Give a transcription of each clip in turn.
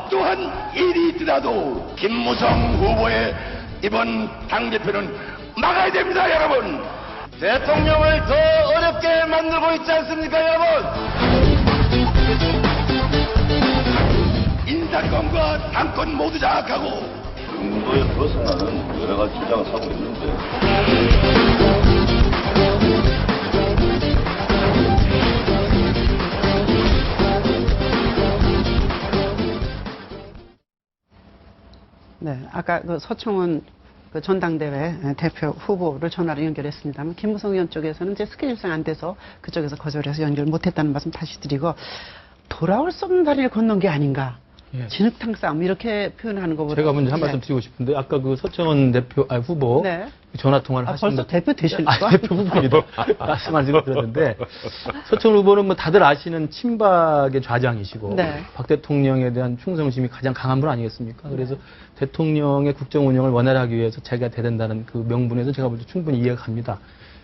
어떠한 일이 있더라도 김무성 후보의 이번 당대표는 막아야 됩니다, 여러분. 대통령을 더 어렵게 만들고 있지 않습니까, 여러분? 인사권과 당권 모두 장악하고 정부에 벗어나는 여러 가지 주장을 하고 있는데 네, 아까 그 서청원 그 전당대회 대표 후보를 전화로 연결했습니다만 김무성 의원 쪽에서는 이제 스케줄상 안 돼서 그쪽에서 거절해서 연결 못했다는 말씀 다시 드리고 돌아올 수 없는 다리를 건넌 게 아닌가. 예. 진흙탕 싸움 이렇게 표현하는 것보다 제가 먼저 한 말씀 드리고 싶은데 아까 그 서청원 후보 네. 전화 통화를 하시는 벌써 대표 되실까? 대표 후보입니다. 말씀하시고 들었는데 서청원 후보는 뭐 다들 아시는 친박의 좌장이시고 네. 박 대통령에 대한 충성심이 가장 강한 분 아니겠습니까? 그래서 대통령의 국정 운영을 원활하게 위해서 자기가 대된다는 그 명분에서 제가 볼 때 충분히 이해가 갑니다.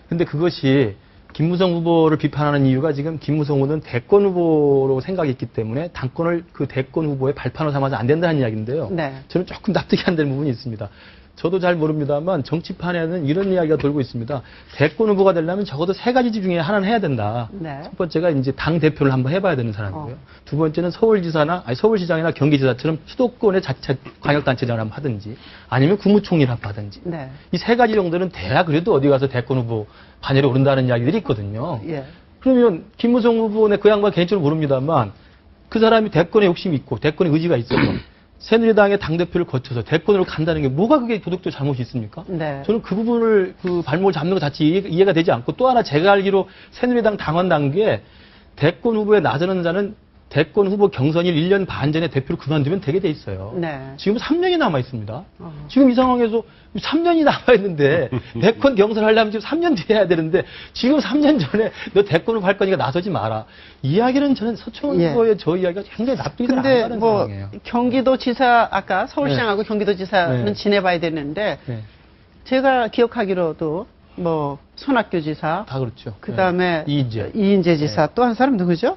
근데 그것이 김무성 후보를 비판하는 이유가 지금 김무성 후보는 대권 후보로 생각이 있기 때문에 당권을 그 대권 후보의 발판으로 삼아서 안 된다는 이야기인데요. 네. 저는 조금 납득이 안 되는 부분이 있습니다. 저도 잘 모릅니다만 정치판에는 이런 이야기가 돌고 있습니다. 대권 후보가 되려면 적어도 세 가지 중에 하나는 해야 된다. 네. 첫 번째가 이제 당 대표를 한번 해봐야 되는 사람이고요. 두 번째는 서울시장이나 경기지사처럼 수도권의 자체 광역단체장을 한번 하든지 아니면 국무총리를 한번 하든지 네. 이 세 가지 정도는 돼야 그래도 어디 가서 대권 후보 반열에 오른다는 이야기들이 있거든요. 예. 그러면 김무성 후보는 그 양반 개인적으로 모릅니다만 그 사람이 대권에 욕심이 있고 대권에 의지가 있어서 새누리당의 당대표를 거쳐서 대권으로 간다는 게 뭐가 그게 도덕적 잘못이 있습니까? 네. 저는 그 부분을 그 발목을 잡는 것 자체 이해가 되지 않고 또 하나 제가 알기로 새누리당 당원 단계에 대권 후보에 나서는 자는 대권 후보 경선일 1년 반 전에 대표를 그만두면 되게 돼 있어요. 네. 지금 3년이 남아 있습니다. 지금 이 상황에서 3년이 남아 있는데 대권 경선을 하려면 지금 3년 뒤에 해야 되는데 지금 3년 전에 너 대권 후보 할 거니까 나서지 마라. 이야기는 저는 서청원 예. 후보의 저 이야기가 굉장히 납득이 잘 안 근데 가는 뭐 상황이에요. 경기도지사 아까 서울시장하고 경기도지사는 네. 지내봐야 되는데 네. 제가 기억하기로도 뭐 손학규 지사 다 그렇죠. 그다음에 네. 이인재 지사 또 한 사람 누구죠?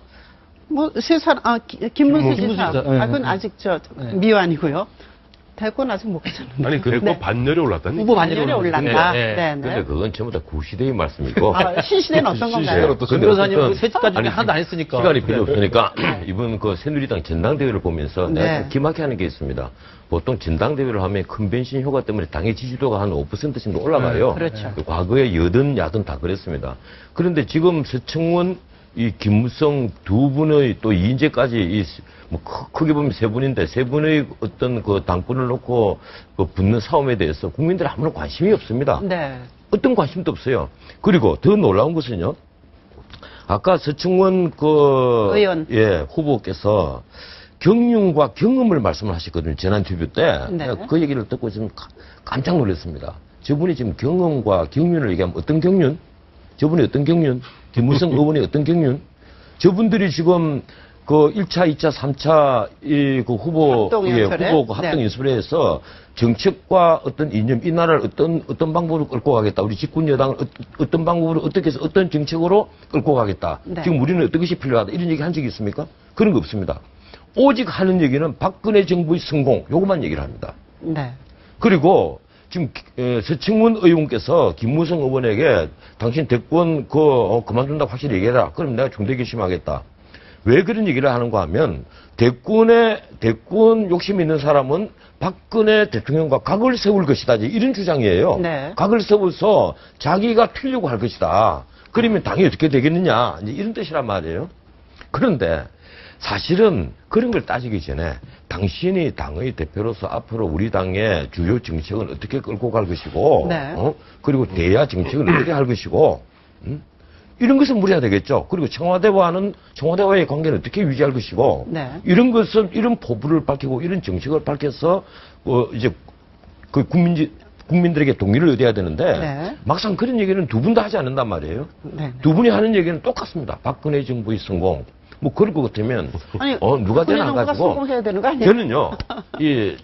뭐 세 사람 김문수 지사. 김문수 지사. 그건 네. 아직 네. 미완이고요. 대권 아직 못 가셨는데. 아니, 대권 네. 반열에 올랐다니. 후보 반열에 반열에 올랐다. 네. 네. 근데 네. 그건 전부 다 구시대의 말씀이고. 신시대는 어떤 건가요? 시대로 또 변호사님 그 세지까지 아니, 하나도 안 했으니까. 시간이 필요 없으니까 이번 그 새누리당 전당대회를 보면서 네. 내가 기막히게 하는 게 있습니다. 보통 전당대회를 하면 컨벤션 효과 때문에 당의 지지도가 한 5% 정도 올라가요. 그렇죠. 과거에 여든 야든 다 그랬습니다. 그런데 지금 서청원, 이 김무성 두 분의 또 이인재까지 뭐 크게 보면 세 분인데 세 분의 어떤 그 당권을 놓고 그 붙는 싸움에 대해서 국민들 아무런 관심이 없습니다. 네. 어떤 관심도 없어요. 그리고 더 놀라운 것은요. 아까 서청원 의원. 후보께서 경륜과 경험을 말씀을 하셨거든요. 재난 투표 때. 네. 그 얘기를 듣고 좀 깜짝 놀랐습니다. 저분이 지금 경험과 경륜을 얘기하면 어떤 경륜? 저분이 어떤 경륜? 김무성 의원이 어떤 경륜? 저분들이 지금 그 1차, 2차, 3차 그 후보 합동연설에? 후보 합동연설에서 정책과 어떤 이념, 이 나라를 어떤 방법으로 끌고 가겠다. 우리 집권 여당을 어떤 방법으로 어떻게 해서 어떤 정책으로 끌고 가겠다. 네. 지금 우리는 어떤 것이 필요하다. 이런 얘기 한 적이 있습니까? 그런 거 없습니다. 오직 하는 얘기는 박근혜 정부의 성공, 요것만 얘기를 합니다. 네. 그리고 지금 서청원 의원께서 김무성 의원에게 당신 대권 그만둔다고 확실히 얘기해라. 그럼 내가 중대 결심하겠다. 왜 그런 얘기를 하는가 하면 대권 욕심 있는 사람은 박근혜 대통령과 각을 세울 것이다. 이런 주장이에요. 네. 각을 세워서 자기가 튀려고 할 것이다. 그러면 당이 어떻게 되겠느냐. 이제 이런 뜻이란 말이에요. 그런데 사실은 그런 걸 따지기 전에 당신이 당의 대표로서 앞으로 우리 당의 주요 정책은 어떻게 끌고 갈 것이고, 네. 그리고 대야 정책은 어떻게 할 것이고, 이런 것을 물어야 되겠죠. 그리고 청와대와의 관계는 어떻게 유지할 것이고, 네. 이런 것을, 이런 포부를 밝히고, 이런 정책을 밝혀서, 이제, 그 국민들에게 동의를 얻어야 되는데, 네. 막상 그런 얘기는 두 분 다 하지 않는단 말이에요. 네. 두 분이 하는 얘기는 똑같습니다. 박근혜 정부의 성공. 뭐 그럴 것 같으면 아니, 누가 되나 정부가 가지고 성공해야 되는 거 아니에요? 저는요.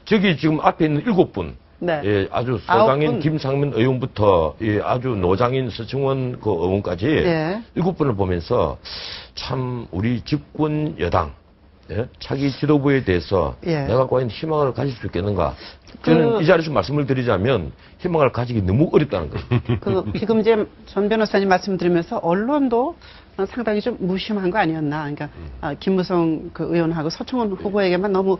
저기 지금 앞에 있는 7분. 네. 예, 아주 아홉 소장인 분. 김상민 의원부터 아주 노장인 서청원 그 의원까지 네. 7분을 보면서 참 우리 집권 여당 예? 차기 지도부에 대해서 예. 내가 과연 희망을 가질 수 있겠는가? 저는 이 자리에서 말씀을 드리자면 희망을 가지기 너무 어렵다는 거예요. 지금 이제 전 변호사님 말씀드리면서 언론도 상당히 좀 무심한 거 아니었나. 그러니까 김무성 그 의원하고 서청원 후보에게만 너무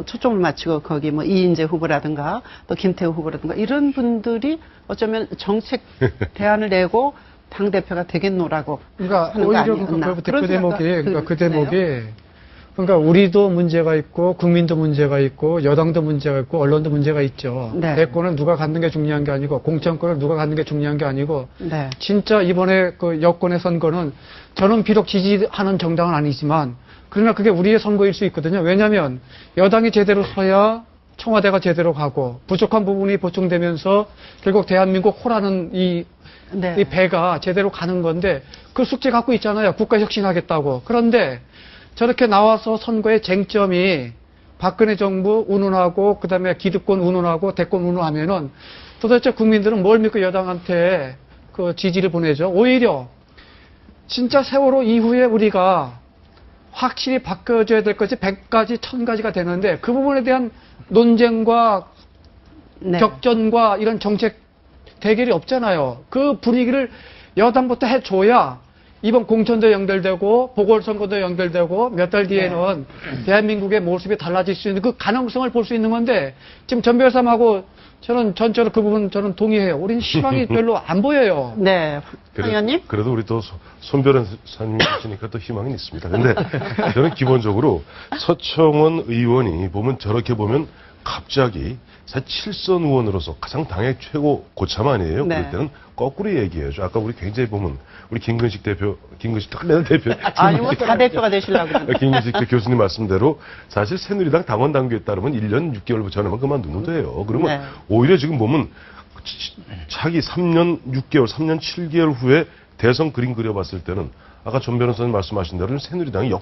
초점을 맞추고 거기 뭐 이인재 후보라든가 또 김태우 후보라든가 이런 분들이 어쩌면 정책 대안을 내고 당 대표가 되겠노라고 그러니까 하는 거 오히려 아니었나. 그 대목이 생각가 그 대목이 그러니까 우리도 문제가 있고 국민도 문제가 있고 여당도 문제가 있고 언론도 문제가 있죠. 네. 대권을 누가 갖는 게 중요한 게 아니고 공천권을 누가 갖는 게 중요한 게 아니고 네. 진짜 이번에 그 여권의 선거는 저는 비록 지지하는 정당은 아니지만 그러나 그게 우리의 선거일 수 있거든요. 왜냐하면 여당이 제대로 서야 청와대가 제대로 가고 부족한 부분이 보충되면서 결국 대한민국 호라는 이 배가 제대로 가는 건데 그 숙제 갖고 있잖아요. 국가 혁신하겠다고. 그런데 저렇게 나와서 선거의 쟁점이 박근혜 정부 운운하고 그다음에 기득권 운운하고 대권 운운하면은 도대체 국민들은 뭘 믿고 여당한테 그 지지를 보내죠. 오히려 진짜 세월호 이후에 우리가 확실히 바꿔줘야 될 것이 100가지, 1000가지가 되는데 그 부분에 대한 논쟁과 격전과 이런 정책 대결이 없잖아요. 그 분위기를 여당부터 해줘야 이번 공천도 연결되고 보궐선거도 연결되고 몇 달 뒤에는 대한민국의 모습이 달라질 수 있는 그 가능성을 볼 수 있는 건데 지금 전 변호사하고 저는 전적으로 그 부분 저는 동의해요. 우리는 희망이 별로 안 보여요. 네, 황 의원님. 그래도 우리 또 손 변호사님이 계시니까 또 희망은 있습니다. 근데 저는 기본적으로 서청원 의원이 보면 저렇게 보면 갑자기 사실 7선 의원으로서 가장 당의 최고 고참 아니에요? 네. 그럴 때는 거꾸로 얘기해야죠. 아까 우리 굉장히 보면 우리 김근식 대표, 맨날 대표. 아니, 뭐 다 대표가 되시려고 그러는데. 김근식 교수님 말씀대로 사실 새누리당 당원 당규에 따르면 1년 6개월 전에만 그만두면 돼요. 그러면 네. 오히려 지금 보면 차기 3년 6개월, 3년 7개월 후에 대선 그림 그려봤을 때는 아까 전 변호사님 말씀하신 대로 새누리당이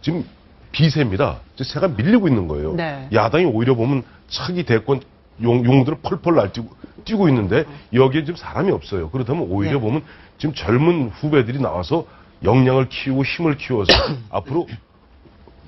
지금 비세입니다. 새가 밀리고 있는 거예요. 네. 야당이 오히려 보면 차기 대권 용들을 펄펄 뛰고 있는데 여기에 지금 사람이 없어요. 그렇다면 오히려 네. 보면 지금 젊은 후배들이 나와서 역량을 키우고 힘을 키워서 앞으로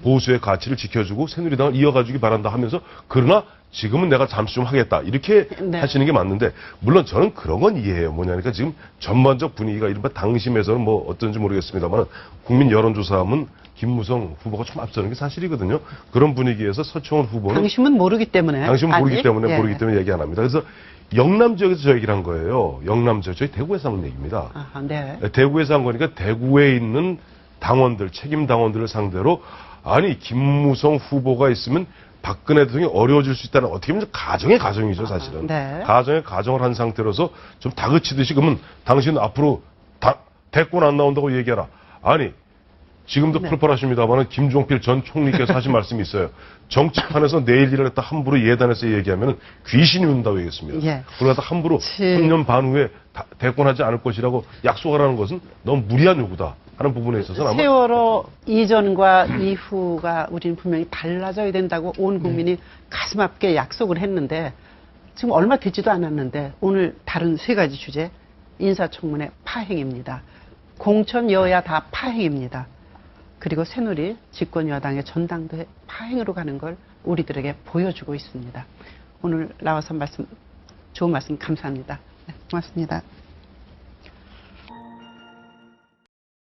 보수의 가치를 지켜주고 새누리당을 이어가주기 바란다 하면서 그러나 지금은 내가 잠시 좀 하겠다 이렇게 하시는 게 맞는데 물론 저는 그런 건 이해해요. 뭐냐니까 지금 전반적 분위기가 이른바 당심에서는 뭐 어떤지 모르겠습니다만 국민 여론조사하면 김무성 후보가 좀 앞서는 게 사실이거든요. 그런 분위기에서 서청원 후보는 당심은 모르기 때문에. 당신은 모르기 아직? 때문에 예. 모르기 때문에 얘기 안 합니다. 그래서 영남 지역에서 저 얘기를 한 거예요. 영남 지역 저희 대구에서 한 얘기입니다. 아하, 네. 대구에서 한 거니까 대구에 있는 당원들 책임 당원들을 상대로 아니 김무성 후보가 있으면 박근혜 대통령이 어려워질 수 있다는 어떻게 보면 가정의 가정이죠 사실은. 네. 가정의 가정을 한 상태로서 좀 다그치듯이 그러면 당신은 앞으로 대권 안 나온다고 얘기하라. 아니 지금도 펄펄하십니다만 김종필 전 총리께서 하신 말씀이 있어요. 정치판에서 내일 일을 했다 함부로 예단해서 얘기하면 귀신이 운다고 얘기했습니다. 예. 그러다 함부로 3년 반 후에 대권하지 않을 것이라고 약속하라는 것은 너무 무리한 요구다 하는 부분에 있어서는 아마 세월호 이전과 이후가 우리는 분명히 달라져야 된다고 온 국민이 가슴 아프게 약속을 했는데 지금 얼마 되지도 않았는데 오늘 다른 세 가지 주제 인사청문회 파행입니다. 공천 여야 다 파행입니다. 그리고 새누리 집권 여당의 전당대회 파행으로 가는 걸 우리들에게 보여주고 있습니다. 오늘 나와서 좋은 말씀 감사합니다. 네, 고맙습니다.